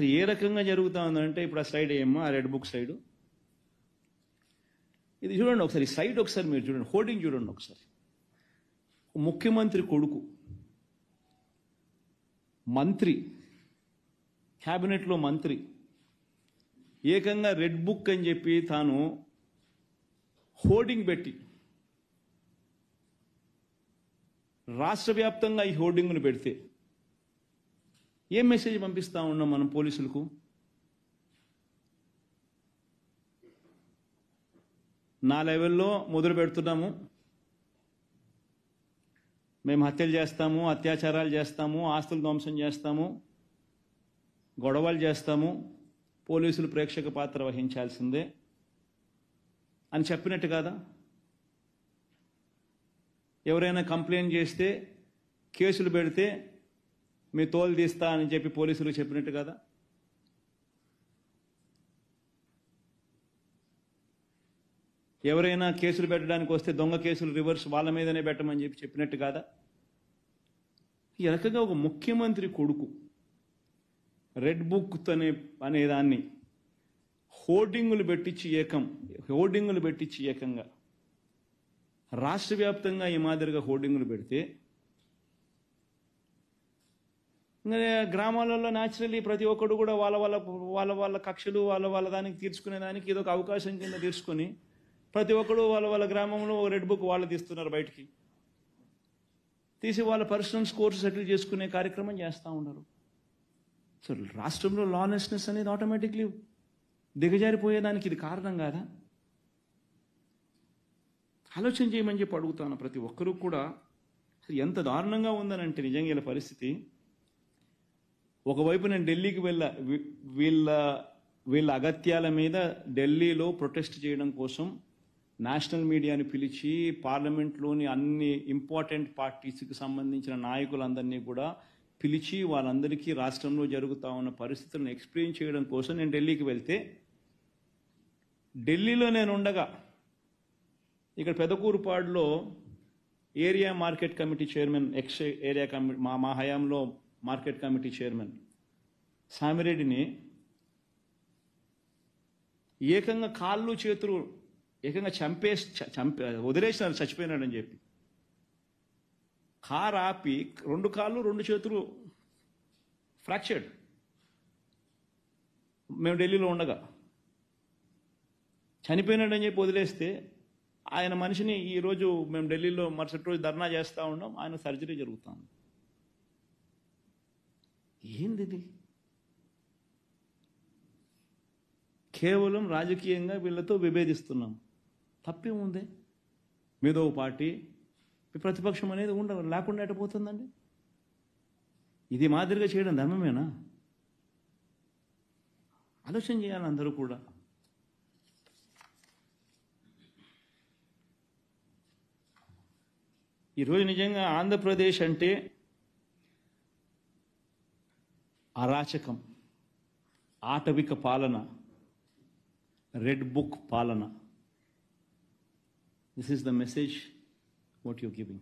అసలు ఏ రకంగా జరుగుతూ ఉందంటే ఇప్పుడు ఆ స్లైడ్ ఏమో ఆ రెడ్ బుక్ సైడ్ ఇది చూడండి ఒకసారి సైడ్ ఒకసారి మీరు చూడండి హోర్డింగ్ చూడండి ఒకసారి ముఖ్యమంత్రి కొడుకు మంత్రి క్యాబినెట్లో మంత్రి ఏకంగా రెడ్ బుక్ అని చెప్పి తాను హోర్డింగ్ పెట్టి రాష్ట్ర వ్యాప్తంగా ఈ హోర్డింగ్ను పెడితే ఏం మెసేజ్ పంపిస్తా ఉన్నాం మనం పోలీసులకు? నా లెవెల్లో మొదలు పెడుతున్నాము, మేము హత్యలు చేస్తాము, అత్యాచారాలు చేస్తాము, ఆస్తులు ధ్వంసం చేస్తాము, గొడవలు చేస్తాము, పోలీసులు ప్రేక్షక పాత్ర వహించాల్సిందే అని చెప్పినట్టు కాదా? ఎవరైనా కంప్లైంట్ చేస్తే కేసులు పెడితే మీ తోలు తీస్తా అని చెప్పి పోలీసులు చెప్పినట్టు కదా? ఎవరైనా కేసులు పెట్టడానికి వస్తే దొంగ కేసులు రివర్స్ వాళ్ళ మీదనే పెట్టమని చెప్పినట్టు కాదా? ఈ రకంగా ఒక ముఖ్యమంత్రి కొడుకు రెడ్ బుక్ అనే దాన్ని హోర్డింగులు పెట్టించి ఏకంగా రాష్ట్ర వ్యాప్తంగా ఈ మాదిరిగా హోర్డింగులు పెడితే గ్రామాలలో న్యాచురల్లీ ప్రతి ఒక్కడు కూడా వాళ్ళ కక్షలు వాళ్ళ దానికి తీర్చుకునే దానికి ఏదో ఒక అవకాశం కింద తీసుకొని ప్రతి ఒక్కడు వాళ్ళ గ్రామంలో రెడ్ బుక్ వాళ్ళు తీస్తున్నారు, బయటికి తీసి వాళ్ళ పర్సనల్ స్కోర్స్ సెటిల్ చేసుకునే కార్యక్రమం చేస్తూ ఉన్నారు. సో రాష్ట్రంలో లానెస్నెస్ అనేది ఆటోమేటిక్లీ దిగజారిపోయేదానికి ఇది కారణం కాదా? ఆలోచన చేయమని చెప్పి అడుగుతాను ప్రతి ఒక్కరూ కూడా. ఎంత దారుణంగా ఉందనంటే నిజంగా ఇలా పరిస్థితి. ఒకవైపు నేను ఢిల్లీకి వీళ్ళ అగత్యాల మీద ఢిల్లీలో ప్రొటెస్ట్ చేయడం కోసం నేషనల్ మీడియాని పిలిచి పార్లమెంట్లోని అన్ని ఇంపార్టెంట్ పార్టీస్కి సంబంధించిన నాయకులందరినీ కూడా పిలిచి వాళ్ళందరికీ రాష్ట్రంలో జరుగుతూ ఉన్న పరిస్థితులను ఎక్స్ప్లెయిన్ చేయడం కోసం నేను ఢిల్లీకి వెళ్తే, ఢిల్లీలో నేను ఉండగా ఇక్కడ పెదకూరుపాడులో area market committee chairman area committee మా హయాంలో మార్కెట్ కమిటీ చైర్మన్ సామిరెడ్డిని ఏకంగా కాళ్ళు చేతులు ఏకంగా వదిలేసినారు చచ్చిపోయినాడని చెప్పి. కారు ఆపి 2 కాళ్ళు 2 చేతులు ఫ్రాక్చర్డ్. మేము ఢిల్లీలో ఉండగా చనిపోయినాడని చెప్పి వదిలేస్తే ఆయన మనిషిని ఈరోజు మేము ఢిల్లీలో మరుసటి రోజు ధర్నా చేస్తూ ఉన్నాం, ఆయన సర్జరీ జరుగుతుంది. ఏంది ఇది? కేవలం రాజకీయంగా వీళ్ళతో విభేదిస్తున్నాం. తప్పేముంది? మీదో పార్టీ ప్రతిపక్షం అనేది లేకుండా ఎట్టపోతుందండి? ఇది మాదిరిగా చేయడం ధర్మమేనా? ఆలోచన చేయాలి అందరూ కూడా. ఈరోజు నిజంగా ఆంధ్రప్రదేశ్ అంటే అరాచకం, ఆటవిక పాలన, రెడ్ బుక్ పాలన. This is the message what you're giving.